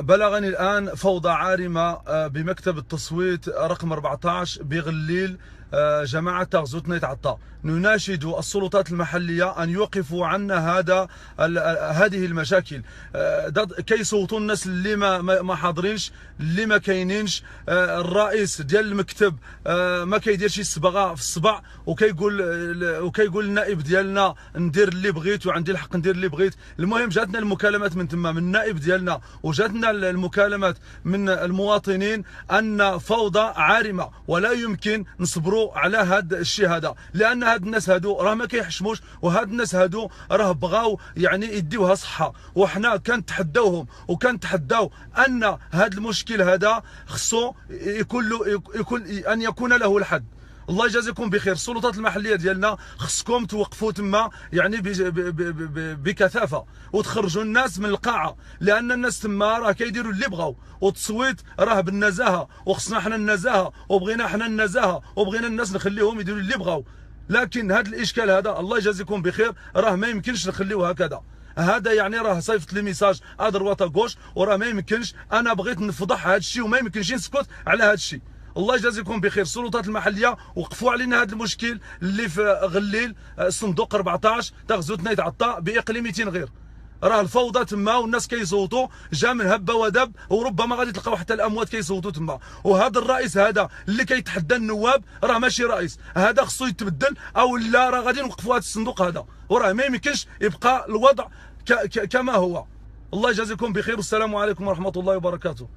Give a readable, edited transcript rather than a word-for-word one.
بلغني الآن فوضى عارمة بمكتب التصويت رقم 14 بغليل، جماعة تغزو تنيت عطا. نناشد السلطات المحلية أن يوقفوا عنا هذه المشاكل. كي يصوتوا الناس اللي ما حاضرينش، اللي ما كاينينش. الرئيس ديال المكتب ما كيديرش الصبغه في الصبع، وكيقول النائب ديالنا ندير اللي بغيت وعندي الحق ندير اللي بغيت. المهم جاتنا المكالمات من تما من النائب ديالنا، وجاتنا المكالمات من المواطنين ان فوضى عارمه ولا يمكن نصبروا على هذا الشيء هذا، لان هاد الناس هادو راه ما كيحشموش، وهاد الناس هادو راه بغاو يعني يديوها صحه، وحنا كنتحداوهم وكنتحداو ان هاد المشكل هذا خصو يكون له الحد. الله يجازيكم بخير. السلطات المحليه ديالنا خصكم توقفوا تما يعني بكثافه وتخرجوا الناس من القاعه، لان الناس تما راه كيديروا اللي بغاو، والتصويت راه بالنزاهه، وخصنا حنا النزاهه، وبغينا حنا النزاهه، وبغينا الناس نخليهم يديروا اللي بغاو. لكن هذا الاشكال هذا الله يجازيكم بخير راه ما يمكنش نخليوه هكذا. هذا يعني راه صيفط لي ميساج ادروات غوش، وراه ما يمكنش. انا بغيت نفضح هذا الشيء وما يمكنش نسكت على هذا الشيء. الله يجازيكم بخير. السلطات المحليه وقفوا علينا هذا المشكل اللي في غليل، صندوق 14 تغزو تنيت عطا باقليميتين غير. راه الفوضى تما والناس كيصوتوا، جا من هبه ودب، وربما غادي تلقاو حتى الاموات كيصوتوا تما. وهذا الرئيس هذا اللي كيتحدى النواب راه ماشي رئيس، هذا خصو يتبدل، او لا راه غادي نوقفوا هذا الصندوق هذا، وراه ما يمكنش يبقى الوضع كما هو. الله يجازيكم بخير، والسلام عليكم ورحمه الله وبركاته.